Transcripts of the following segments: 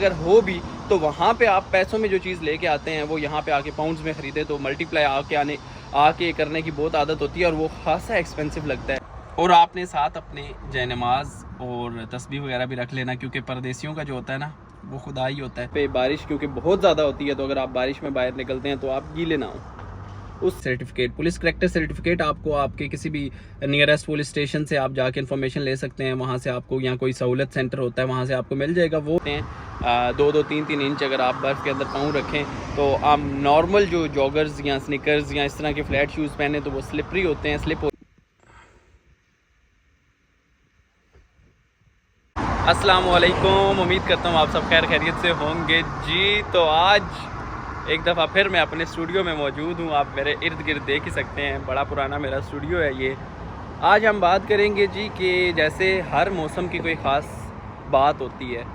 अगर हो भी तो वहाँ पे आप पैसों में जो चीज़ लेके आते हैं वो यहाँ पे आके पाउंड्स में ख़रीदे तो मल्टीप्लाई आके करने की बहुत आदत होती है और वो खासा एक्सपेंसिव लगता है। और आपने साथ अपने जयनमाज और तस्बीह वगैरह भी रख लेना, क्योंकि परदेसियों का जो होता है ना वो खुदा ही होता है। पे बारिश क्योंकि बहुत ज़्यादा होती है तो अगर आप बारिश में बाहर निकलते हैं तो आप गीले ना हो। उस सर्टिफिकेट, पुलिस करेक्टर सर्टिफिकेट, आपको आपके किसी भी नियरेस्ट पुलिस स्टेशन से आप जाके इन्फॉर्मेशन ले सकते हैं। वहाँ से आपको यहाँ कोई सहूलत सेंटर होता है वहाँ से आपको मिल जाएगा। वो 2-3 इंच अगर आप बर्फ़ के अंदर पाँव रखें तो आप नॉर्मल जो जॉगर्स या स्निकर्स या इस तरह के फ्लैट शूज़ पहने तो वो स्लिपरी होते हैं, स्लिप। अस्सलाम वालेकुम, उम्मीद करता हूँ आप सब खैर खैरियत से होंगे जी। तो आज एक दफ़ा फिर मैं अपने स्टूडियो में मौजूद हूँ। आप मेरे इर्द गिर्द देख ही सकते हैं, बड़ा पुराना मेरा स्टूडियो है ये। आज हम बात करेंगे जी कि जैसे हर मौसम की कोई ख़ास बात होती है।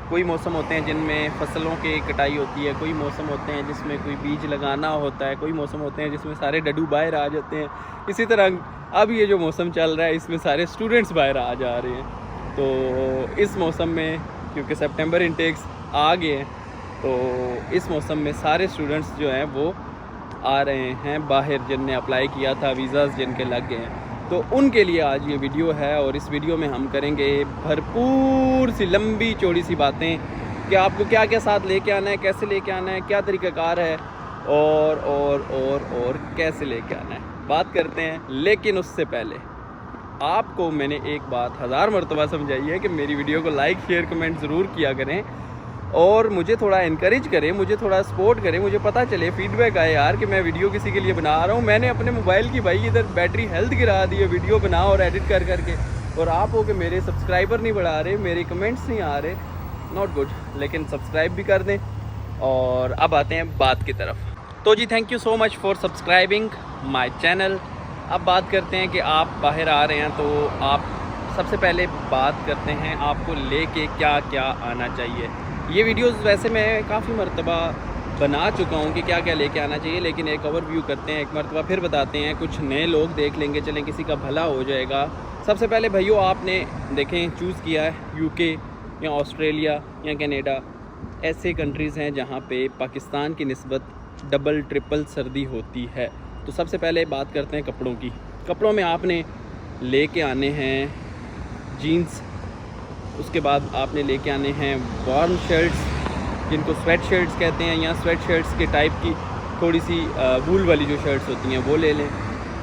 कोई मौसम होते हैं जिनमें फसलों की कटाई होती है, कोई मौसम होते हैं जिसमें कोई बीज लगाना होता है, कोई मौसम होते हैं जिसमें सारे डड्डू बाहर आ जाते हैं। इसी तरह अब ये जो मौसम चल रहा है इसमें सारे स्टूडेंट्स बाहर आ जा रहे हैं। तो इस मौसम में क्योंकि सितंबर इंटेक्स आ गए हैं तो इस मौसम में सारे स्टूडेंट्स जो हैं वो आ रहे हैं बाहर, जिनने अप्लाई किया था, वीज़ाज़ जिनके लग गए हैं। तो उनके लिए आज ये वीडियो है और इस वीडियो में हम करेंगे भरपूर सी लंबी चौड़ी सी बातें कि आपको क्या क्या साथ लेके आना है, कैसे लेके आना है, क्या तरीक़ाकार है और कैसे लेके आना है, बात करते हैं। लेकिन उससे पहले आपको मैंने एक बात 1000 मरतबा समझाई है कि मेरी वीडियो को लाइक शेयर कमेंट ज़रूर किया करें और मुझे थोड़ा इनकरेज करें, मुझे थोड़ा सपोर्ट करें, मुझे पता चले, फीडबैक आए यार कि मैं वीडियो किसी के लिए बना रहा हूँ। मैंने अपने मोबाइल की भाई इधर बैटरी हेल्थ गिरा दी है वीडियो बना और एडिट कर करके, और आप हो कि मेरे सब्सक्राइबर नहीं बढ़ा रहे, मेरे कमेंट्स नहीं आ रहे, नॉट गुड। लेकिन सब्सक्राइब भी कर दें। और अब आते हैं बात की तरफ। तो जी thank you so much for subscribing my channel. अब बात करते हैं कि आप बाहर आ रहे हैं तो आप सबसे पहले बात करते हैं आपको लेके क्या क्या आना चाहिए। ये वीडियोस वैसे मैं काफ़ी मरतबा बना चुका हूँ कि क्या क्या लेके आना चाहिए, लेकिन एक ओवरव्यू करते हैं, एक मरतबा फिर बताते हैं, कुछ नए लोग देख लेंगे, चलें किसी का भला हो जाएगा। सबसे पहले भैया आपने देखें चूज़ किया है यूके या ऑस्ट्रेलिया या कनाडा, ऐसे कंट्रीज़ हैं जहाँ पे पाकिस्तान की निस्बत डबल ट्रिपल सर्दी होती है। तो सबसे पहले बात करते हैं कपड़ों की। कपड़ों में आपने लेके आने हैं जीन्स, उसके बाद आपने लेके आने हैं वार्म शर्ट्स जिनको स्वेट शर्ट्स कहते हैं, या स्वेट शर्ट्स के टाइप की थोड़ी सी वूल वाली जो शर्ट्स होती हैं वो ले लें।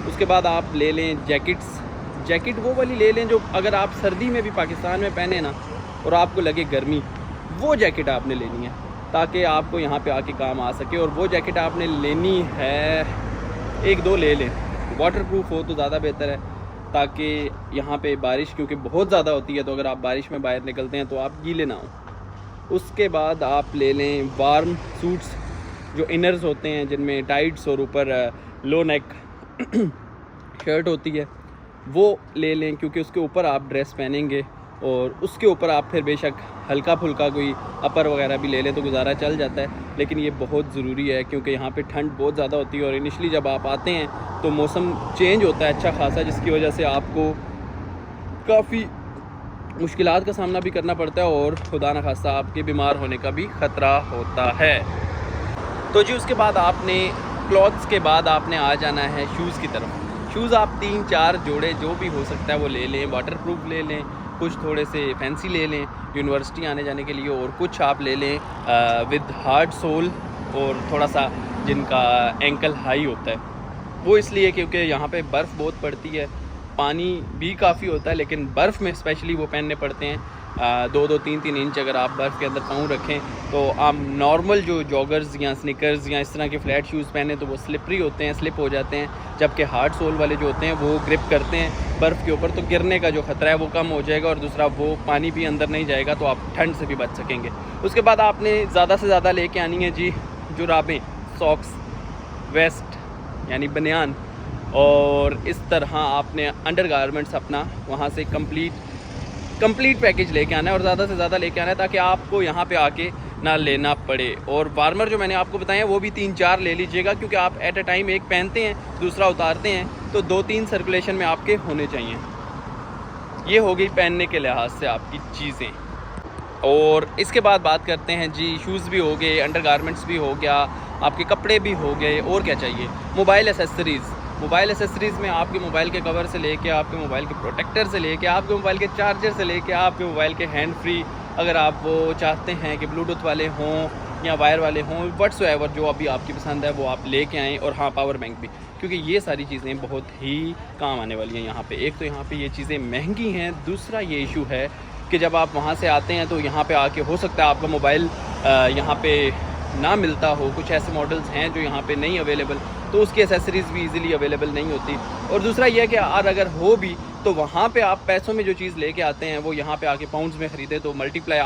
उसके बाद आप ले लें जैकेट वो वाली ले लें जो अगर आप सर्दी में भी पाकिस्तान में पहने ना और आपको लगे गर्मी, वो जैकेट आपने लेनी है ताकि आपको यहाँ पे आके काम आ सके। और वो जैकेट आपने लेनी है, 1-2 ले लें, वाटरप्रूफ हो तो ज़्यादा बेहतर है ताकि यहाँ पे बारिश क्योंकि बहुत ज़्यादा होती है तो अगर आप बारिश में बाहर निकलते हैं तो आप गीले ना हो। उसके बाद आप ले लें वार्म सूट्स जो इनर्स होते हैं जिनमें टाइट्स और ऊपर लो नेक शर्ट होती है, वो ले लें क्योंकि उसके ऊपर आप ड्रेस पहनेंगे और उसके ऊपर आप फिर बेशक हल्का फुल्का कोई अपर वगैरह भी ले लें तो गुजारा चल जाता है। लेकिन ये बहुत ज़रूरी है क्योंकि यहाँ पे ठंड बहुत ज़्यादा होती है और इनिशली जब आप आते हैं तो मौसम चेंज होता है अच्छा खासा, जिसकी वजह से आपको काफ़ी मुश्किलात का सामना भी करना पड़ता है और खुदा न खास्ता आपके बीमार होने का भी ख़तरा होता है। तो जी उसके बाद आपने क्लॉथ्स के बाद आपने आ जाना है शूज़ की तरफ। शूज़ आप 3-4 जोड़े जो भी हो सकता है वो ले लें, वाटरप्रूफ ले लें, कुछ थोड़े से फैंसी ले लें यूनिवर्सिटी आने जाने के लिए, और कुछ आप ले लें विद हार्ड सोल और थोड़ा सा जिनका एंकल हाई होता है। वो इसलिए क्योंकि यहाँ पे बर्फ़ बहुत पड़ती है, पानी भी काफ़ी होता है, लेकिन बर्फ़ में स्पेशली वो पहनने पड़ते हैं। 2-3 इंच अगर आप बर्फ़ के अंदर पाँव रखें तो आप नॉर्मल जो जॉगर्स या स्निकर्स या इस तरह के फ्लैट शूज़ पहने तो वो स्लिपरी होते हैं, स्लिप हो जाते हैं, जबकि हार्ड सोल वाले जो होते हैं वो ग्रिप करते हैं बर्फ़ के ऊपर, तो गिरने का जो ख़तरा है वो कम हो जाएगा और दूसरा वो पानी भी अंदर नहीं जाएगा तो आप ठंड से भी बच सकेंगे। उसके बाद आपने ज़्यादा से ज़्यादा लेके आनी है जी जुराबें, सॉक्स, वेस्ट यानी बनियान, और इस तरह आपने अंडर गारमेंट्स अपना वहाँ से कंप्लीट पैकेज लेके आना है और ज़्यादा से ज़्यादा लेके आना है ताकि आपको यहाँ पे आके ना लेना पड़े। और वार्मर जो मैंने आपको बताया वो भी 3-4 ले लीजिएगा क्योंकि आप एट अ टाइम एक पहनते हैं दूसरा उतारते हैं तो 2-3 सर्कुलेशन में आपके होने चाहिए। ये हो गई पहनने के लिहाज से आपकी चीज़ें। और इसके बाद बात करते हैं जी, शूज़ भी हो गए, अंडरगारमेंट्स भी हो गया, आपके कपड़े भी हो गए, और क्या चाहिए। मोबाइल एसेसरीज़ में आपके मोबाइल के कवर से लेके, आपके मोबाइल के प्रोटेक्टर से लेके, आपके मोबाइल के चार्जर से लेके, आपके मोबाइल के हैंड फ्री, अगर आप वो चाहते हैं कि ब्लूटूथ वाले हों या वायर वाले हों, व्हाट्सएवर जो अभी आपकी पसंद है वो आप लेके आएँ। और हाँ, पावर बैंक भी, क्योंकि ये सारी चीज़ें बहुत ही काम आने वाली हैं यहाँ पे। एक तो यहाँ पे ये चीज़ें महंगी हैं, दूसरा ये इशू है कि जब आप वहाँ से आते हैं तो यहाँ पे आके हो सकता है आपका मोबाइल यहाँ पे ना मिलता हो। कुछ ऐसे मॉडल्स हैं जो यहाँ पे नहीं अवेलेबल, तो उसकी एसेसरीज़ भी इजीली अवेलेबल नहीं होती। और दूसरा ये है कि अगर हो भी तो वहाँ पे आप पैसों में जो चीज़ लेके आते हैं वो यहाँ पे आके पाउंड्स में ख़रीदे तो मल्टीप्लाई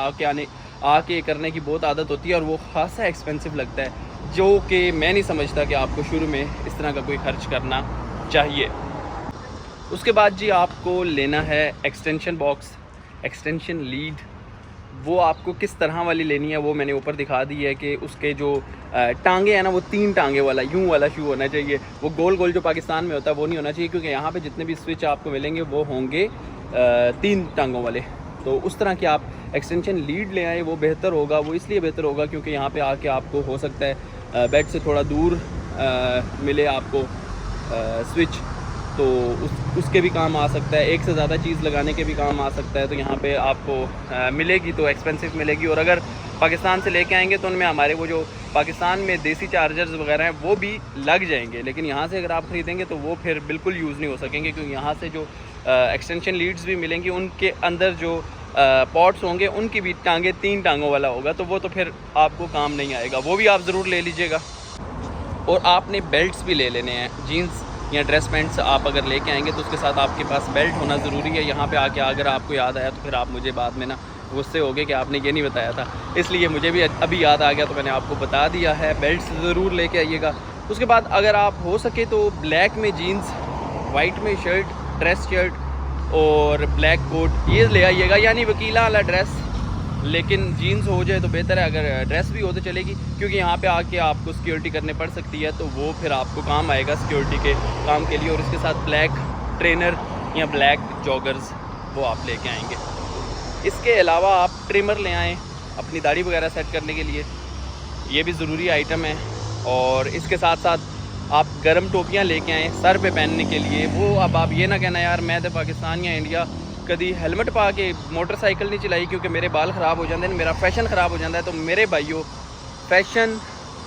आके करने की बहुत आदत होती है, और वो खासा एक्सपेंसिव लगता है, जो कि मैं नहीं समझता कि आपको शुरू में इस तरह का कोई खर्च करना चाहिए। उसके बाद जी आपको लेना है एक्सटेंशन बॉक्स, एक्सटेंशन लीड। वो आपको किस तरह वाली लेनी है वो मैंने ऊपर दिखा दी है कि उसके जो टांगे हैं ना, वो 3 टांगे वाला यूं वाला शू होना चाहिए। वो गोल गोल जो पाकिस्तान में होता है वो नहीं होना चाहिए, क्योंकि यहाँ पे जितने भी स्विच आपको मिलेंगे वो होंगे 3 टांगों वाले। तो उस तरह की आप एक्सटेंशन लीड ले आए, वो बेहतर होगा। वो इसलिए बेहतर होगा क्योंकि यहाँ पे आके आपको हो सकता है बेड से थोड़ा दूर मिले आपको स्विच, तो उसके भी काम आ सकता है। एक से ज़्यादा चीज़ लगाने के भी काम आ सकता है, तो यहाँ पे आपको मिलेगी तो एक्सपेंसिव मिलेगी। और अगर पाकिस्तान से लेके आएंगे तो उनमें हमारे वो जो पाकिस्तान में देसी चार्जर्स वगैरह हैं वो भी लग जाएंगे, लेकिन यहाँ से अगर आप ख़रीदेंगे तो वो फिर बिल्कुल यूज़ नहीं हो सकेंगे, क्योंकि यहाँ से जो एक्सटेंशन लीड्स भी मिलेंगी उनके अंदर जो पॉट्स होंगे उनकी भी टांगे 3 टांगों वाला होगा, तो वो तो फिर आपको काम नहीं आएगा। वो भी आप ज़रूर ले लीजिएगा। और आपने बेल्ट्स भी ले लेने हैं। जीन्स या ड्रेस पैंट्स आप अगर लेके आएंगे तो उसके साथ आपके पास बेल्ट होना ज़रूरी है। यहाँ पे आके अगर आपको याद आया तो फिर आप मुझे बाद में ना गुस्से हो गए कि आपने ये नहीं बताया था, इसलिए मुझे भी अभी याद आ गया तो मैंने आपको बता दिया है। बेल्ट्स ज़रूर लेके आइएगा। उसके बाद अगर आप हो सके तो ब्लैक में जीन्स, वाइट में शर्ट, ड्रेस शर्ट और ब्लैक कोट ये ले आइएगा, यानी वकीला वाला ड्रेस, लेकिन जीन्स हो जाए तो बेहतर है। अगर ड्रेस भी हो तो चलेगी, क्योंकि यहाँ पे आके आपको सिक्योरिटी करने पड़ सकती है, तो वो फिर आपको काम आएगा सिक्योरिटी के काम के लिए। और इसके साथ ब्लैक ट्रेनर या ब्लैक जॉगर्स वो आप लेके आएंगे। इसके अलावा आप ट्रिमर ले आएँ अपनी दाढ़ी वगैरह सेट करने के लिए, ये भी ज़रूरी आइटम है। और इसके साथ साथ आप गर्म टोपियाँ लेके आएँ सर पे पहनने के लिए। वो अब आप ये ना कहना यार मैं तो पाकिस्तान या इंडिया कभी हेलमेट पा के मोटरसाइकिल नहीं चलाई क्योंकि मेरे बाल ख़राब हो जाते हैं, मेरा फैशन ख़राब हो जाता है। तो मेरे भाइयों, फैशन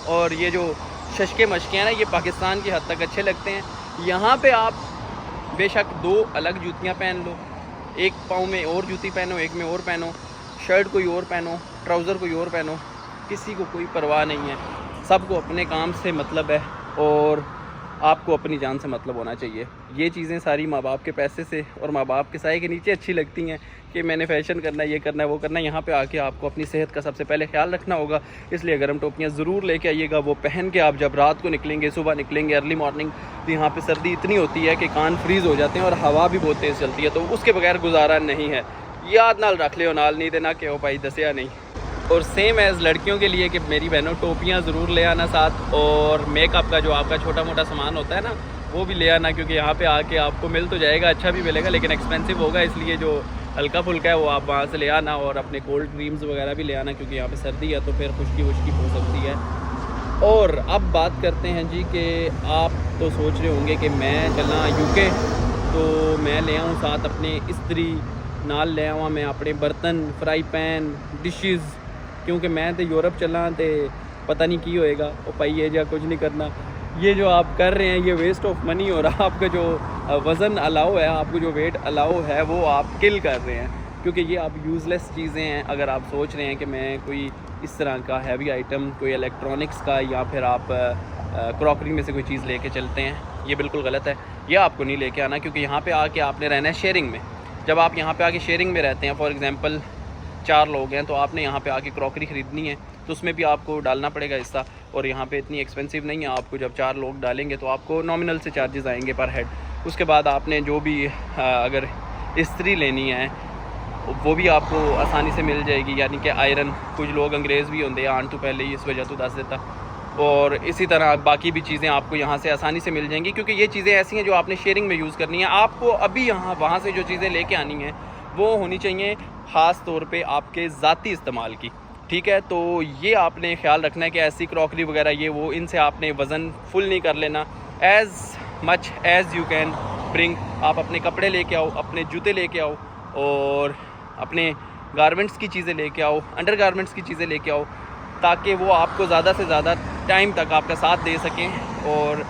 और ये जो शशके मशके हैं ना, ये पाकिस्तान की हद तक अच्छे लगते हैं। यहाँ पे आप बेशक 2 अलग जूतियाँ पहन लो, एक पाँव में और जूती पहनो, एक में और पहनो, शर्ट कोई और पहनो, ट्राउज़र कोई और पहनो, किसी को कोई परवाह नहीं है। सबको अपने काम से मतलब है और आपको अपनी जान से मतलब होना चाहिए। ये चीज़ें सारी माँ बाप के पैसे से और माँ बाप के साए के नीचे अच्छी लगती हैं कि मैंने फ़ैशन करना है, ये करना है, वो करना है। यहाँ पे आके आपको अपनी सेहत का सबसे पहले ख्याल रखना होगा, इसलिए गर्म टोपियाँ ज़रूर लेके आइएगा। वो पहन के आप जब रात को निकलेंगे, सुबह निकलेंगे, अर्ली मॉर्निंग, तो यहाँ पे सर्दी इतनी होती है कि कान फ्रीज़ हो जाते हैं और हवा भी बहुत तेज़ चलती है, तो उसके बगैर गुजारा नहीं है। याद नाल रख लियो, नाल नहीं देना कि ओ भाई दसिया नहीं। और सेम एज़ लड़कियों के लिए कि मेरी बहनों टोपियाँ ज़रूर ले आना साथ, और मेकअप का जो आपका छोटा मोटा सामान होता है ना वो भी ले आना, क्योंकि यहाँ पे आके आपको मिल तो जाएगा, अच्छा भी मिलेगा, लेकिन एक्सपेंसिव होगा, इसलिए जो हल्का फुल्का है वो आप वहाँ से ले आना। और अपने कोल्ड ड्रिंक्स वगैरह भी ले आना, क्योंकि यहाँ पे सर्दी है तो फिर खुश्की वुश्की हो सकती है। और अब बात करते हैं जी कि आप तो सोच रहे होंगे कि मैं चलना यूके तो मैं ले आऊँ साथ अपने इस्त्री नाल ले आवा, मैं अपने बर्तन, फ्राई पैन, डिशेज़, क्योंकि मैं तो यूरोप चलना तो पता नहीं की होएगा। और भाई ये जा कुछ नहीं करना, ये जो आप कर रहे हैं ये वेस्ट ऑफ मनी हो रहा। आपका जो वज़न अलाउ है, आपको जो वेट अलाउ है वो आप किल कर रहे हैं, क्योंकि ये आप यूज़लेस चीज़ें हैं। अगर आप सोच रहे हैं कि मैं कोई इस तरह का हैवी आइटम, कोई इलेक्ट्रॉनिक्स का या फिर आप क्रॉकरी में से कोई चीज़ लेके चलते हैं, ये बिल्कुल गलत है। ये आपको नहीं लेके आना, क्योंकि यहाँ पे आके आपने रहना है शेयरिंग में। जब आप यहाँ पे आके शेयरिंग में रहते हैं, फॉर एग्ज़ाम्पल 4 लोग हैं, तो आपने यहाँ पे आके क्रॉकरी ख़रीदनी है तो उसमें भी आपको डालना पड़ेगा हिस्सा। और यहाँ पे इतनी एक्सपेंसिव नहीं है, आपको जब 4 लोग डालेंगे तो आपको नॉमिनल से चार्जेस आएंगे पर हेड। उसके बाद आपने जो भी अगर इस्त्री लेनी है वो भी आपको आसानी से मिल जाएगी, यानी कि आयरन। कुछ लोग अंग्रेज़ भी होंगे आन तो पहले ही, इस वजह तो दस देता। और इसी तरह बाकी भी चीज़ें आपको यहाँ से आसानी से मिल जाएंगी, क्योंकि ये चीज़ें ऐसी हैं जो आपने शेयरिंग में यूज़ करनी है। आपको अभी यहाँ वहाँ से जो चीज़ें लेके आनी हैं वो होनी चाहिए ख़ास तौर पे आपके ज़ाती इस्तेमाल की, ठीक है। तो ये आपने ख्याल रखना है कि ऐसी क्रॉकरी वगैरह ये वो, इनसे आपने वज़न फुल नहीं कर लेना। As much as you can bring, आप अपने कपड़े लेके आओ, अपने जूते लेके आओ और अपने गारमेंट्स की चीज़ें लेके आओ, अंडर गारमेंट्स की चीज़ें लेके आओ, ताकि वो आपको ज़्यादा से ज़्यादा टाइम तक आपका साथ दे सकें और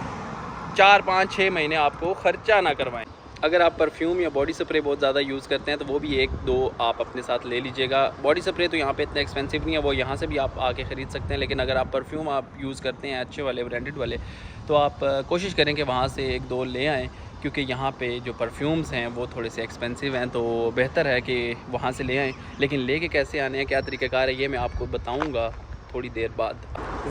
4, 5, 6 महीने आपको ख़र्चा ना करवाएं। अगर आप परफ्यूम या बॉडी स्प्रे बहुत ज़्यादा यूज़ करते हैं तो वो भी 1-2 आप अपने साथ ले लीजिएगा। बॉडी स्प्रे तो यहाँ पे इतना एक्सपेंसिव नहीं है, वो यहाँ से भी आप आके ख़रीद सकते हैं। लेकिन अगर आप परफ्यूम आप यूज़ करते हैं अच्छे वाले ब्रांडेड वाले, तो आप कोशिश करें कि वहाँ से 1-2 ले आएँ, क्योंकि यहाँ पे जो परफ्यूम्स हैं वो थोड़े से एक्सपेंसिव हैं, तो बेहतर है कि वहाँ से ले आएँ। लेकिन लेके कैसे आने हैं, क्या तरीक़ाकार है, ये मैं आपको बताऊँगा थोड़ी देर बाद।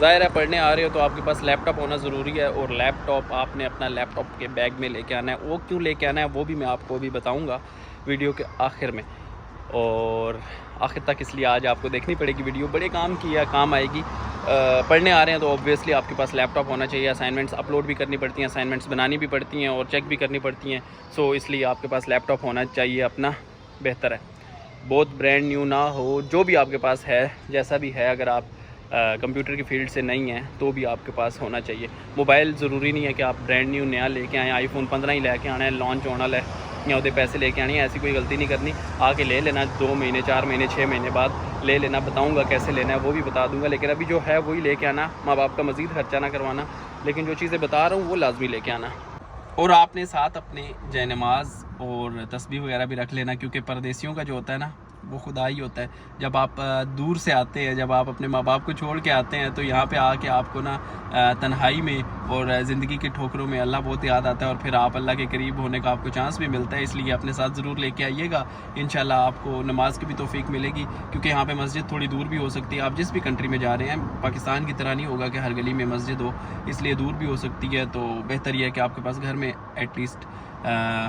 ज़ाहिर है पढ़ने आ रहे हो तो आपके पास लैपटॉप होना ज़रूरी है, और लैपटॉप आपने अपना लैपटॉप के बैग में लेके आना है। वो क्यों लेके आना है वो भी मैं आपको अभी बताऊँगा वीडियो के आखिर में, और आखिर तक इसलिए आज आपको देखनी पड़ेगी वीडियो, बड़े काम की है, काम आएगी। पढ़ने आ रहे हैं तो ऑब्वियसली आपके पास लैपटॉप होना चाहिए। असाइनमेंट्स अपलोड भी करनी पड़ती हैं, असाइनमेंट्स बनानी भी पड़ती हैं और चेक भी करनी पड़ती हैं, सो इसलिए आपके पास लैपटॉप होना चाहिए अपना, बेहतर है। बहुत ब्रांड न्यू ना हो, जो भी आपके पास है, जैसा भी है, अगर आप कंप्यूटर की फील्ड से नहीं हैं तो भी आपके पास होना चाहिए। मोबाइल ज़रूरी नहीं है कि आप ब्रांड न्यू नया लेके आएँ, आईफोन 15 ही लेके आना है, लॉन्च होना है या उधर पैसे लेके आने हैं, ऐसी कोई गलती नहीं करनी। आके ले लेना, 2 महीने 4 महीने 6 महीने बाद ले लेना। बताऊंगा कैसे लेना है वो भी बता दूंगा, लेकिन अभी जो है वही लेके आना, माँ बाप का मज़ीद खर्चा ना करवाना। लेकिन जो चीज़ें बता रहा हूँ वो लाजमी लेके आना। और आपने साथ अपने जय नमाज और तस्बीह वगैरह भी रख लेना, क्योंकि परदेसियों का जो होता है ना वो खुदा ही होता है। जब आप दूर से आते हैं, जब आप अपने माँ बाप को छोड़ के आते हैं, तो यहाँ पे आके आपको ना तन्हाई में और ज़िंदगी की ठोकरों में अल्लाह बहुत याद आता है, और फिर आप अल्लाह के करीब होने का आपको चांस भी मिलता है। इसलिए अपने साथ ज़रूर लेके आइएगा, इंशाल्लाह आपको नमाज की भी तौफीक मिलेगी, क्योंकि यहाँ पे मस्जिद थोड़ी दूर भी हो सकती है। आप जिस भी कंट्री में जा रहे हैं, पाकिस्तान की तरह नहीं होगा कि हर गली में मस्जिद हो, इसलिए दूर भी हो सकती है। तो बेहतर यह है कि आपके पास घर में एटलीस्ट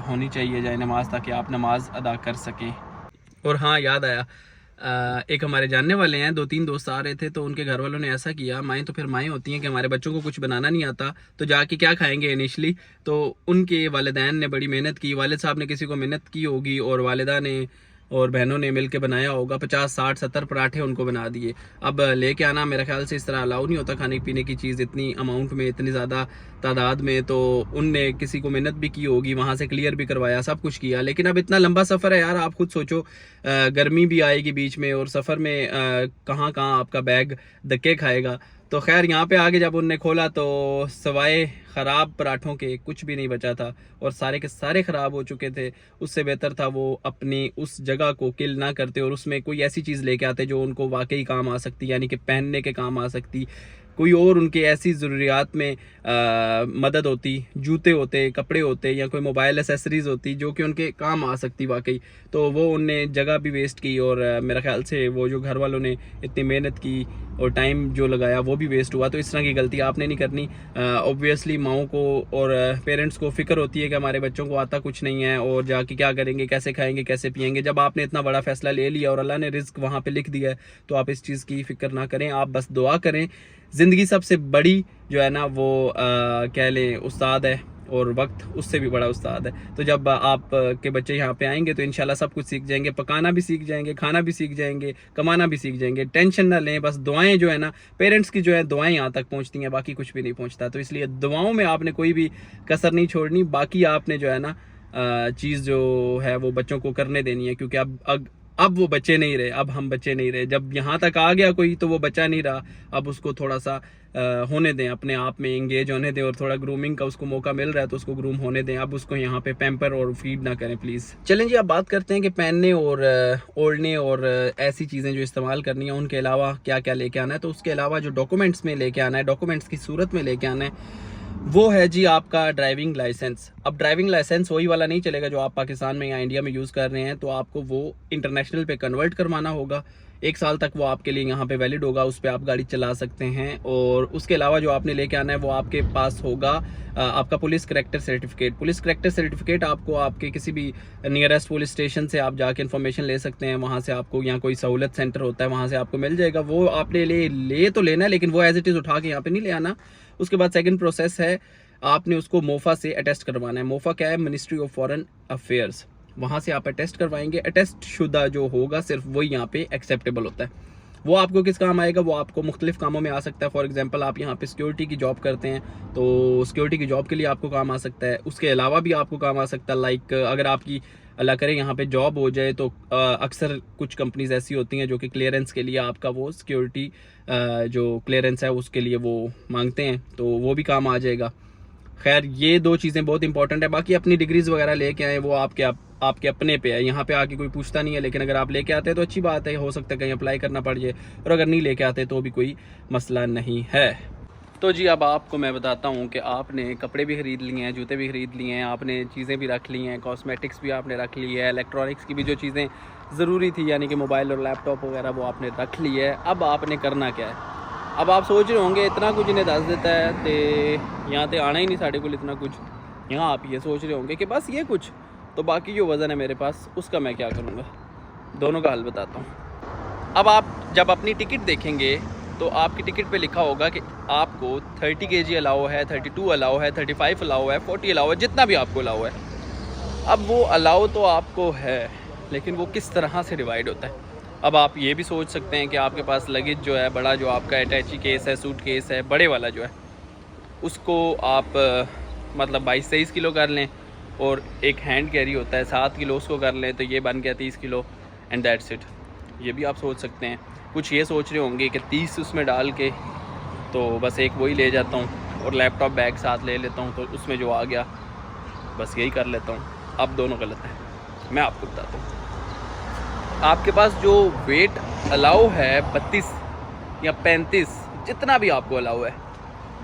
होनी चाहिए जाए नमाज, ताकि आप नमाज अदा कर सकें। और हाँ, याद आया, एक हमारे जानने वाले हैं, 2-3 दोस्त आ रहे थे, तो उनके घर वालों ने ऐसा किया, माएँ तो फिर माएँ होती हैं, कि हमारे बच्चों को कुछ बनाना नहीं आता तो जाके क्या खाएंगे इनिशली। तो उनके वालिदैन ने बड़ी मेहनत की, वालिद साहब ने किसी को मेहनत की होगी और वालिदा ने और बहनों ने मिल के बनाया होगा, 50, 60, 70 पराठे उनको बना दिए। अब लेके आना मेरे ख्याल से इस तरह अलाउ नहीं होता, खाने पीने की चीज़ इतनी अमाउंट में, इतनी ज़्यादा तादाद में। तो उनने किसी को मेहनत भी की होगी, वहाँ से क्लियर भी करवाया, सब कुछ किया। लेकिन अब इतना लंबा सफ़र है यार, आप खुद सोचो, गर्मी भी आएगी बीच में, और सफ़र में कहाँ कहाँ आपका बैग धक्के खाएगा। तो खैर यहाँ पे आगे जब उनने खोला तो सवाए ख़राब पराठों के कुछ भी नहीं बचा था, और सारे के सारे ख़राब हो चुके थे। उससे बेहतर था वो अपनी उस जगह को किल ना करते और उसमें कोई ऐसी चीज़ लेके आते जो उनको वाकई काम आ सकती, यानी कि पहनने के काम आ सकती, कोई और उनके ऐसी ज़रूरियात में मदद होती, जूते होते, कपड़े होते, या कोई मोबाइल एसेसरीज़ होती जो कि उनके काम आ सकती वाकई। तो वो उनने जगह भी वेस्ट की, और मेरे ख्याल से वो जो घर वालों ने इतनी मेहनत की और टाइम जो लगाया वो भी वेस्ट हुआ। तो इस तरह की गलती आपने नहीं करनी। ऑब्वियसली माओं को और पेरेंट्स को फ़िक्र होती है कि हमारे बच्चों को आता कुछ नहीं है और जाके क्या करेंगे, कैसे खाएंगे, कैसे पिएंगे। जब आपने इतना बड़ा फ़ैसला ले लिया और अल्लाह ने रिज़्क वहाँ पे लिख दिया है, तो आप इस चीज़ की फ़िक्र ना करें, आप बस दुआ करें। ज़िंदगी सबसे बड़ी जो है ना वो कह लें उस्ताद है, और वक्त उससे भी बड़ा उस्ताद है। तो जब आप के बच्चे यहाँ पे आएंगे तो इंशाल्लाह सब कुछ सीख जाएंगे, पकाना भी सीख जाएंगे, खाना भी सीख जाएंगे, कमाना भी सीख जाएंगे। टेंशन ना लें, बस दुआएं जो है ना, पेरेंट्स की जो है दुआएं यहाँ तक पहुँचती हैं, बाकी कुछ भी नहीं पहुँचता। तो इसलिए दुआओं में आपने कोई भी कसर नहीं छोड़नी। बाकी आपने जो है ना चीज़ जो है वो बच्चों को करने देनी है, क्योंकि अब वो बच्चे नहीं रहे, अब हम बच्चे नहीं रहे। जब यहाँ तक आ गया कोई तो वो बच्चा नहीं रहा, अब उसको थोड़ा सा होने दें, अपने आप में इंगेज होने दें, और थोड़ा ग्रूमिंग का उसको मौका मिल रहा है तो उसको ग्रूम होने दें। अब उसको यहाँ पे पैम्पर और फीड ना करें प्लीज़। चलें जी, अब बात करते हैं कि पहनने और ओढ़ने और ऐसी चीज़ें जो इस्तेमाल करनी है उनके अलावा क्या क्या लेके आना है। तो उसके अलावा जो डॉक्यूमेंट्स में लेके आना है, डॉक्यूमेंट्स की सूरत में लेके आना है, वो है जी आपका ड्राइविंग लाइसेंस। अब ड्राइविंग लाइसेंस वही वाला नहीं चलेगा जो आप पाकिस्तान में या इंडिया में यूज़ कर रहे हैं, तो आपको वो इंटरनेशनल पे कन्वर्ट करवाना होगा। 1 साल तक वो आपके लिए यहाँ पे वैलिड होगा, उस पर आप गाड़ी चला सकते हैं। और उसके अलावा जो आपने लेके आना है वो आपके पास होगा आपका police character certificate. Police character certificate आपको आपके किसी भी नियरेस्ट पुलिस स्टेशन से आप जाके इन्फॉर्मेशन ले सकते हैं, वहाँ से आपको, यहाँ कोई सहूलत सेंटर होता है वहाँ से आपको मिल जाएगा। वो आपने ले तो लेना है, लेकिन वो एज इट इज़ उठा के यहाँ पे नहीं ले आना। उसके बाद सेकंड प्रोसेस है, आपने उसको मोफा से अटेस्ट करवाना है। मोफा क्या है? Ministry of foreign affairs. वहाँ से आप अटेस्ट करवाएंगे। अटेस्ट शुदा जो होगा सिर्फ वही यहाँ पे एक्सेप्टेबल होता है। वो आपको किस काम आएगा, वो आपको मुख्तलिफ कामों में आ सकता है। फॉर एग्जांपल आप यहाँ पे सिक्योरिटी की जॉब करते हैं तो सिक्योरिटी की जॉब के लिए आपको काम आ सकता है। उसके अलावा भी आपको काम आ सकता है, लाइक अगर आपकी अल्लाह करे यहाँ पे जॉब हो जाए तो अक्सर कुछ कंपनीज ऐसी होती हैं जो कि क्लियरेंस के लिए आपका वो सिक्योरिटी जो क्लियरेंस है उसके लिए वो मांगते हैं, तो वो भी काम आ जाएगा। खैर ये 2 चीज़ें बहुत इंपॉर्टेंट है। बाकी अपनी डिग्रीज वगैरह लेके आए, वो आपके अपने पे है, यहाँ पे आके कोई पूछता नहीं है। लेकिन अगर आप लेके आते हैं तो अच्छी बात है, हो सकता है कहीं अप्लाई करना पड़ जाए, और अगर नहीं लेके आते तो भी कोई मसला नहीं है। तो जी अब आपको मैं बताता हूँ कि आपने कपड़े भी ख़रीद लिए हैं, जूते भी ख़रीद लिए हैं, आपने चीज़ें भी रख ली हैं, कॉस्मेटिक्स भी आपने रख ली है, इलेक्ट्रॉनिक्स की भी जो चीज़ें ज़रूरी थी यानी कि मोबाइल और लैपटॉप वगैरह वो आपने रख ली है। अब आपने करना क्या है? अब आप सोच रहे होंगे इतना कुछ इन्हें दस देता है तो यहाँ तो आना ही नहीं साढ़े को इतना कुछ। यहाँ आप ये सोच रहे होंगे कि बस ये कुछ, तो बाकी जो वज़न है मेरे पास उसका मैं क्या करूँगा? दोनों का हल बताता हूँ। अब आप जब अपनी टिकट देखेंगे तो आपकी टिकट पे लिखा होगा कि आपको 30 kg अलाउ है, 32 अलाउ है, 35 अलाउ है, 40 अलाउ है, जितना भी आपको अलाउ है। अब वो अलाउ तो आपको है, लेकिन वो किस तरह से डिवाइड होता है? अब आप ये भी सोच सकते हैं कि आपके पास लगेज जो है बड़ा, जो आपका अटैची केस है, सूट केस है, बड़े वाला जो है उसको आप मतलब 22-23 किलो कर लें, और एक हैंड कैरी होता है 7 किलो, उसको कर लें तो ये बन गया 30 किलो एंड दैट्स इट। ये भी आप सोच सकते हैं। कुछ ये सोच रहे होंगे कि 30 उसमें डाल के तो बस एक वही ले जाता हूँ और लैपटॉप बैग साथ ले लेता हूँ, तो उसमें जो आ गया बस यही कर लेता हूँ। अब दोनों गलत हैं। मैं आपको बताता हूँ, आपके पास जो वेट अलाउ है 32 या 35, जितना भी आपको अलाउ है,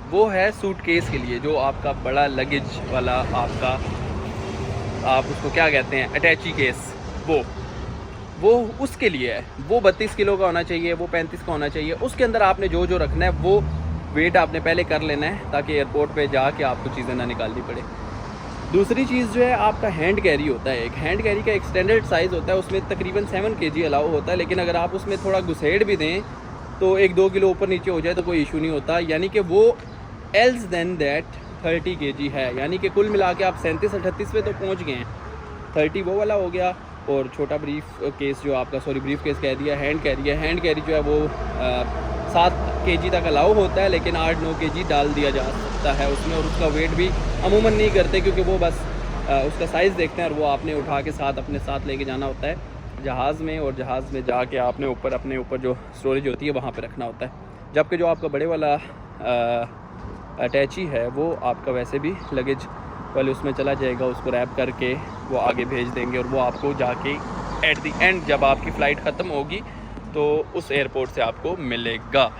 वो है सूटकेस के लिए, जो आपका बड़ा लगेज वाला आपका, आप उसको क्या कहते हैं, अटैची केस, वो उसके लिए है। वो 32 किलो का होना चाहिए, वो 35 का होना चाहिए। उसके अंदर आपने जो जो रखना है वो वेट आपने पहले कर लेना है, ताकि एयरपोर्ट पे जाके आपको चीज़ें ना निकालनी पड़े। दूसरी चीज़ जो है आपका हैंड कैरी होता है। एक हैंड कैरी का एक स्टैंडर्ड साइज़ होता है, उसमें तकरीबन 7 kg अलाउ होता है। लेकिन अगर आप उसमें थोड़ा घुसेड़ भी दें तो 1-2 किलो ऊपर नीचे हो जाए तो कोई इशू नहीं होता, यानी कि वो एल्स देन दैट 30 kg है। यानी कि कुल मिला के आप 37-38 पे तो पहुंच गए हैं। 30 वो वाला हो गया, और छोटा ब्रीफ केस जो आपका, ब्रीफ केस कह दिया, हैंड कैरी है। हैंड कैरी जो है वो 7 kg तक अलाउ होता है, लेकिन 8-9 kg डाल दिया जा सकता है उसमें, और उसका वेट भी अमूमन नहीं करते, क्योंकि वो बस उसका साइज़ देखते हैं और वो आपने उठा के साथ अपने साथ लेके जाना होता है जहाज़ में, और जहाज़ में जाके आपने ऊपर अपने ऊपर जो स्टोरेज होती है वहाँ पे रखना होता है। जबकि जो आपका बड़े वाला अटैची है वो आपका वैसे भी लगेज वाले उसमें चला जाएगा, उसको रैप करके वो आगे भेज देंगे, और वो आपको जाके एट द एंड जब आपकी फ़्लाइट ख़त्म होगी तो उस एयरपोर्ट से आपको मिलेगा।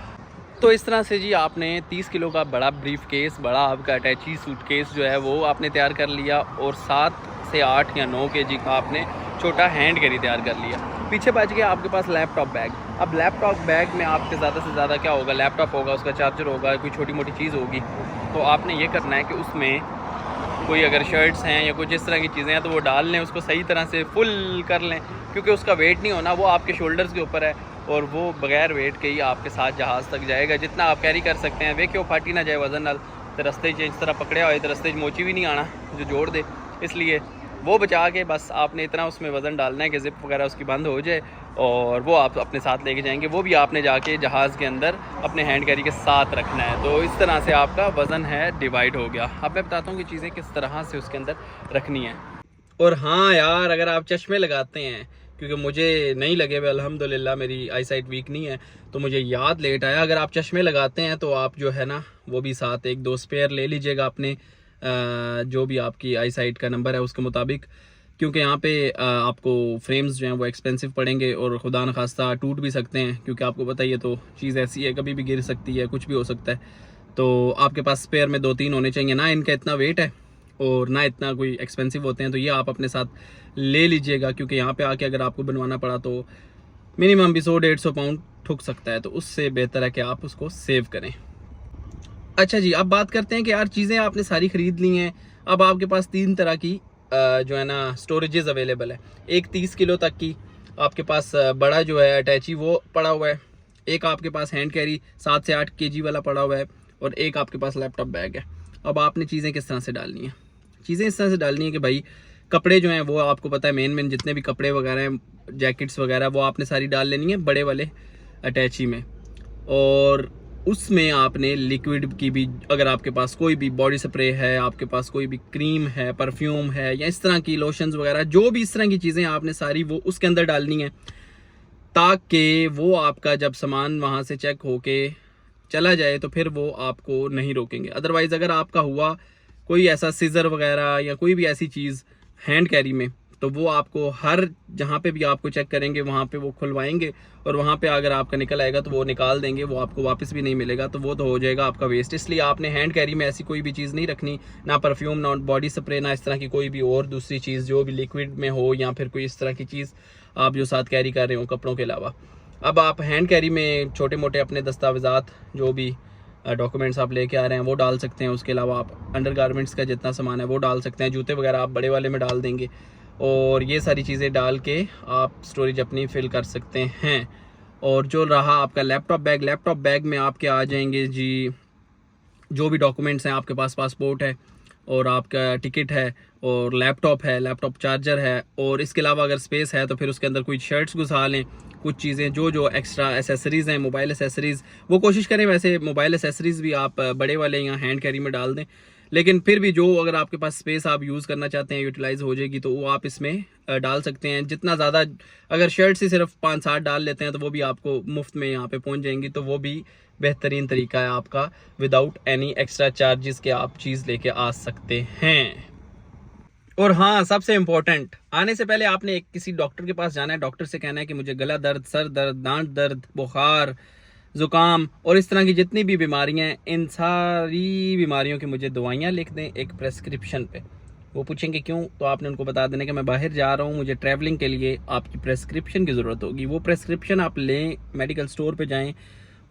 तो इस तरह से जी आपने 30 किलो का बड़ा ब्रीफ केस, बड़ा आपका अटैची सूटकेस जो है वो आपने तैयार कर लिया, और 7 से 8 या 9 kg का आपने छोटा हैंड कैरी तैयार कर लिया। पीछे बच गया आपके पास लैपटॉप बैग। अब लैपटॉप बैग में आपके ज़्यादा से ज़्यादा क्या होगा, लैपटॉप होगा, उसका चार्जर होगा, कोई छोटी मोटी चीज़ होगी। तो आपने ये करना है कि उसमें कोई अगर शर्ट्स हैं या कुछ इस तरह की चीज़ें हैं तो वो डाल लें, उसको सही तरह से फुल कर लें, क्योंकि उसका वेट नहीं होना, वो आपके शोल्डर्स के ऊपर है, और वो बगैर वेट के ही आपके साथ जहाज़ तक जाएगा। जितना आप कैरी कर सकते हैं, वे क्यों फाटी ना जाए वजन नाल, तो रस्ते इस तरह पकड़े हुए तो रस्ते मोची भी नहीं आना जो जोड़ दे, इसलिए वो बचा के बस आपने इतना उसमें वज़न डालना है कि ज़िप वगैरह उसकी बंद हो जाए, और वो आप अपने साथ लेके जाएंगे। वो भी आपने जाके जहाज़ के अंदर अपने हैंड कैरी के साथ रखना है। तो इस तरह से आपका वज़न है डिवाइड हो गया। अब मैं बताता हूँ कि चीज़ें किस तरह से उसके अंदर रखनी है। और हाँ यार, अगर आप चश्मे लगाते हैं, क्योंकि मुझे नहीं लगे हुए अल्हम्दुलिल्लाह, मेरी आई साइट वीक नहीं है, तो मुझे याद लेट आया। अगर आप चश्मे लगाते हैं तो आप जो है ना वो भी साथ 1-2 स्पेयर ले लीजिएगा अपने, जो भी आपकी आई साइट का नंबर है उसके मुताबिक, क्योंकि यहाँ पे आपको फ्रेम्स जो हैं वो एक्सपेंसिव पड़ेंगे, और खुदा न खास्ता टूट भी सकते हैं, क्योंकि आपको बताइए तो चीज़ ऐसी है, कभी भी गिर सकती है, कुछ भी हो सकता है। तो आपके पास स्पेयर में 2-3 होने चाहिए ना, इनका इतना वेट है और ना इतना कोई एक्सपेंसिव होते हैं, तो ये आप अपने साथ ले लीजिएगा, क्योंकि यहाँ पे आके अगर आपको बनवाना पड़ा तो मिनिमम भी 100-150 पाउंड ठुक सकता है, तो उससे बेहतर है कि आप उसको सेव करें। अच्छा जी, अब बात करते हैं कि यार चीज़ें आपने सारी ख़रीद ली हैं। अब आपके पास 3 तरह की जो है ना स्टोरेजेस अवेलेबल है। एक 30 किलो तक की आपके पास बड़ा जो है अटैची वो पड़ा हुआ है, एक आपके पास हैंड कैरी 7 से 8 kg वाला पड़ा हुआ है, और एक आपके पास लैपटॉप बैग है। अब आपने चीज़ें किस तरह से डालनी है? चीज़ें इस तरह से डालनी है कि भाई कपड़े जो हैं वो आपको पता है मेन जितने भी कपड़े वगैरह हैं, जैकेट्स वगैरह, वो आपने सारी डाल लेनी है बड़े वाले अटैची में। और उसमें आपने लिक्विड की भी, अगर आपके पास कोई भी बॉडी स्प्रे है, आपके पास कोई भी क्रीम है, परफ्यूम है, या इस तरह की लोशंस वगैरह, जो भी इस तरह की चीज़ें आपने सारी वो उसके अंदर डालनी है, ताकि वो आपका जब सामान वहाँ से चेक होके चला जाए तो फिर वो आपको नहीं रोकेंगे। अदरवाइज़ अगर आपका हुआ कोई ऐसा सीजर वगैरह या कोई भी ऐसी चीज़ हैंड कैरी में, तो वो आपको हर जहाँ पे भी आपको चेक करेंगे वहाँ पे वो खुलवाएंगे, और वहाँ पे अगर आपका निकल आएगा तो वो निकाल देंगे, वो आपको वापस भी नहीं मिलेगा, तो वो तो हो जाएगा आपका वेस्ट। इसलिए आपने हैंड कैरी में ऐसी कोई भी चीज़ नहीं रखनी, ना परफ्यूम, ना बॉडी स्प्रे, ना इस तरह की कोई भी और दूसरी चीज़ जो भी लिक्विड में हो, या फिर कोई इस तरह की चीज़ आप जो साथ कैरी कर रहे हो कपड़ों के अलावा। अब आप हैंड कैरी में छोटे मोटे अपने दस्तावेज़ात, जो भी डॉक्यूमेंट्स आप लेके आ रहे हैं वो डाल सकते हैं। उसके अलावा आप अंडर गारमेंट्स का जितना सामान है वो डाल सकते हैं। जूते वगैरह आप बड़े वाले में डाल देंगे, और ये सारी चीज़ें डाल के आप स्टोरेज अपनी फिल कर सकते हैं। और जो रहा आपका लैपटॉप बैग में आपके आ जाएंगे जी जो भी डॉक्यूमेंट्स हैं आपके पास, पासपोर्ट है और आपका टिकट है और लैपटॉप है, लैपटॉप चार्जर है, और इसके अलावा अगर स्पेस है तो फिर उसके अंदर कुछ शर्ट्स घुसा लें, कुछ चीज़ें जो एक्स्ट्रा एसेसरीज़ हैं, मोबाइल एसेसरीज़, वो कोशिश करें वैसे मोबाइल एसेसरीज़ भी आप बड़े वाले या हैंड कैरी में डाल दें, लेकिन फिर भी जो अगर आपके पास स्पेस आप यूज़ करना चाहते हैं, यूटिलाइज़ हो जाएगी, तो वो आप इसमें डाल सकते हैं। जितना ज़्यादा, अगर शर्ट्स ही सिर्फ 5-7 डाल लेते हैं तो वो भी आपको मुफ्त में यहाँ पे पहुँच जाएंगी, तो वो भी बेहतरीन तरीका है आपका, विदाउट एनी एक्स्ट्रा चार्जेस के आप चीज़ लेके आ सकते हैं। और हाँ, सबसे इम्पोर्टेंट, आने से पहले आपने किसी डॉक्टर के पास जाना है, डॉक्टर से कहना है कि मुझे गला दर्द, सर दर्द, दांत दर्द, बुखार, ज़ुकाम और इस तरह की जितनी भी बीमारियां हैं, इन सारी बीमारियों की मुझे दवाइयाँ लिख दें एक प्रेस्क्रिप्शन पे। वो पूछेंगे क्यों, तो आपने उनको बता देना कि मैं बाहर जा रहा हूँ, मुझे ट्रैवलिंग के लिए आपकी प्रेस्क्रिप्शन की ज़रूरत होगी। वो प्रेस्क्रिप्शन आप लें, मेडिकल स्टोर पे जाएं,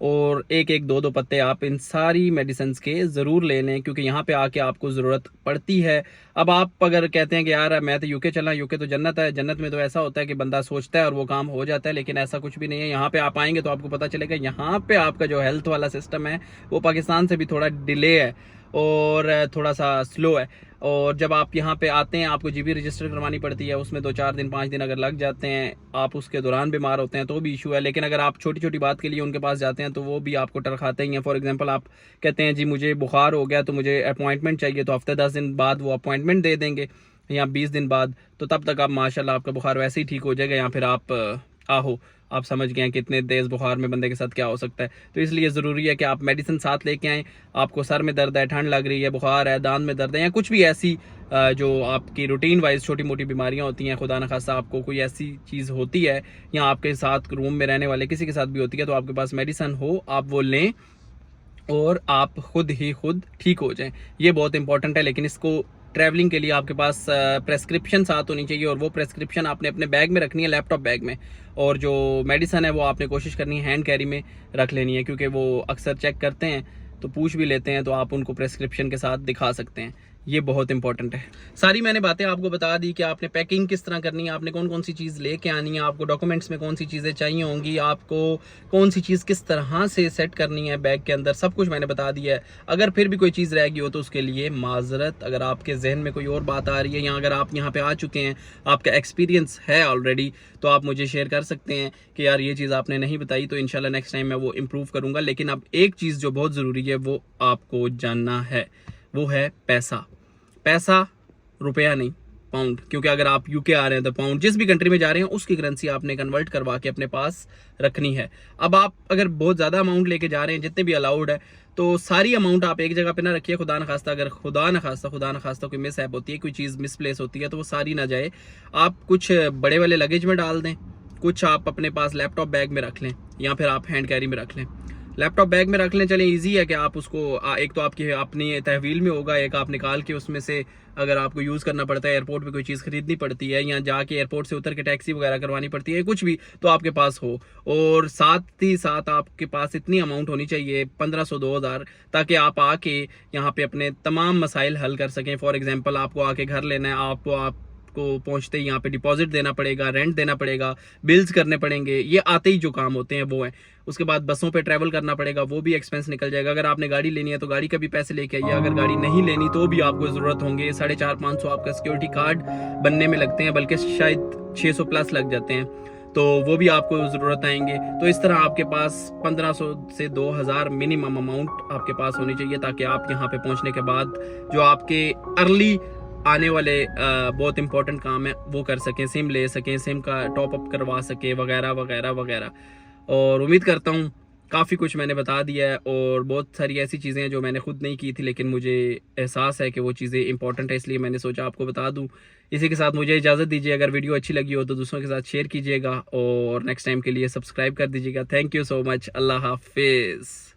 और एक एक दो पत्ते आप इन सारी मेडिसिन के ज़रूर ले लें, क्योंकि यहाँ पे आके आपको ज़रूरत पड़ती है। अब आप अगर कहते हैं कि यार मैं तो यूके चला, यूके तो जन्नत है, जन्नत में तो ऐसा होता है कि बंदा सोचता है और वो काम हो जाता है, लेकिन ऐसा कुछ भी नहीं है। यहाँ पे आप आएंगे तो आपको पता चलेगा यहाँ पे आपका जो हेल्थ वाला सिस्टम है वो पाकिस्तान से भी थोड़ा डिले है और थोड़ा सा स्लो है। और जब आप यहाँ पे आते हैं आपको जीबी रजिस्टर करवानी पड़ती है, उसमें 2-4 दिन 5 दिन अगर लग जाते हैं, आप उसके दौरान बीमार होते हैं तो भी इशू है। लेकिन अगर आप छोटी छोटी बात के लिए उनके पास जाते हैं तो वो भी आपको टरखाते ही हैं। फॉर एग्जांपल आप कहते हैं जी मुझे बुखार हो गया तो मुझे अपॉइंटमेंट चाहिए, तो हफ्ते 10 दिन बाद वो अपॉइंटमेंट दे देंगे या 20 दिन बाद, तो तब तक आप माशाल्लाह आपका बुखार वैसे ही ठीक हो जाएगा, या फिर आप समझ गए हैं कि इतने तेज़ बुखार में बंदे के साथ क्या हो सकता है। तो इसलिए ज़रूरी है कि आप मेडिसिन साथ लेके आएँ। आपको सर में दर्द है, ठंड लग रही है, बुखार है, दांत में दर्द है, या कुछ भी ऐसी जो आपकी रूटीन वाइज छोटी मोटी बीमारियां होती हैं, खुदा न खास्ता आपको कोई ऐसी चीज़ होती है या आपके साथ रूम में रहने वाले किसी के साथ भी होती है, तो आपके पास मेडिसिन हो, आप वो लें और आप खुद ही खुद ठीक हो जाएं। ये बहुत इंपॉर्टेंट है। लेकिन इसको ट्रैवलिंग के लिए आपके पास प्रेस्क्रिप्शन साथ होनी चाहिए, और वो प्रेस्क्रिप्शन आपने अपने बैग में रखनी है, लैपटॉप बैग में। और जो मेडिसिन है वो आपने कोशिश करनी है हैंड कैरी में रख लेनी है, क्योंकि वो अक्सर चेक करते हैं तो पूछ भी लेते हैं, तो आप उनको प्रेस्क्रिप्शन के साथ दिखा सकते हैं। ये बहुत इंपॉर्टेंट है। सारी मैंने बातें आपको बता दी कि आपने पैकिंग किस तरह करनी है, आपने कौन कौन सी चीज़ लेके आनी है, आपको डॉक्यूमेंट्स में कौन सी चीज़ें चाहिए होंगी, आपको कौन सी चीज़ किस तरह से सेट करनी है बैग के अंदर, सब कुछ मैंने बता दिया है। अगर फिर भी कोई चीज़ रह गई हो तो उसके लिए माजरत। अगर आपके जहन में कोई और बात आ रही है, या अगर आप यहाँ पे आ चुके हैं, आपका एक्सपीरियंस है ऑलरेडी, तो आप मुझे शेयर कर सकते हैं कि यार ये चीज़ आपने नहीं बताई, तो इंशाल्लाह नेक्स्ट टाइम मैं वो इम्प्रूव करूँगा। लेकिन अब एक चीज़ जो बहुत ज़रूरी है वो आपको जानना है, वो है पैसा। पैसा रुपया नहीं, पाउंड। क्योंकि अगर आप यूके आ रहे हैं तो पाउंड, जिस भी कंट्री में जा रहे हैं उसकी करेंसी आपने कन्वर्ट करवा के अपने पास रखनी है। अब आप अगर बहुत ज़्यादा अमाउंट लेके जा रहे हैं, जितने भी अलाउड है, तो सारी अमाउंट आप एक जगह पे ना रखिए। खुदा न खास्ता अगर खुदा न खास्ता कोई मिस ऐप होती है, कोई चीज़ मिसप्लेस होती है, तो वो सारी ना जाए। आप कुछ बड़े वाले लगेज में डाल दें, कुछ आप अपने पास लैपटॉप बैग में रख लें, या फिर आप हैंड कैरी में रख लें। लैपटॉप बैग में रख लें, चलें, इजी है कि आप उसको एक तो आपकी अपनी तहवील में होगा, एक आप निकाल के उसमें से अगर आपको यूज़ करना पड़ता है, एयरपोर्ट पे कोई चीज़ खरीदनी पड़ती है, या जाके एयरपोर्ट से उतर के टैक्सी वगैरह करवानी पड़ती है, कुछ भी, तो आपके पास हो। और साथ ही साथ आपके पास इतनी अमाउंट होनी चाहिए, 1500-2000, ताकि आप आके यहाँ पे अपने तमाम मसाइल हल कर सकें। फॉर एग्जाम्पल आपको आके घर लेना है, आपको आपको पहुंचते ही यहाँ पे डिपॉजिट देना पड़ेगा, रेंट देना पड़ेगा, बिल्स करने पड़ेंगे, ये आते ही जो काम होते हैं वो हैं। उसके बाद बसों पे ट्रैवल करना पड़ेगा, वो भी एक्सपेंस निकल जाएगा। अगर आपने गाड़ी लेनी है तो गाड़ी का भी पैसे लेके आइए, अगर गाड़ी नहीं लेनी तो भी आपको ज़रूरत होंगे 450-500 आपका सिक्योरिटी कार्ड बनने में लगते हैं, बल्कि शायद 600 प्लस लग जाते हैं, तो वो भी आपको ज़रूरत आएंगे। तो इस तरह आपके पास 1500 से 2000 मिनिमम अमाउंट आपके पास होनी चाहिए, ताकि आप यहाँ पे पहुँचने के बाद जो आपके अर्ली आने वाले बहुत इंपॉर्टेंट काम है वो कर सकें, सिम ले सकें, सिम का टॉप अप करवा सकें, वगैरह वगैरह वगैरह। और उम्मीद करता हूँ काफ़ी कुछ मैंने बता दिया है, और बहुत सारी ऐसी चीज़ें हैं जो मैंने खुद नहीं की थी, लेकिन मुझे एहसास है कि वो चीज़ें इंपॉर्टेंट है, इसलिए मैंने सोचा आपको बता दूँ। इसी के साथ मुझे इजाज़त दीजिए। अगर वीडियो अच्छी लगी हो तो दूसरों के साथ शेयर कीजिएगा, और नेक्स्ट टाइम के लिए सब्सक्राइब कर दीजिएगा। Thank you so much. अल्लाह हाफिज़।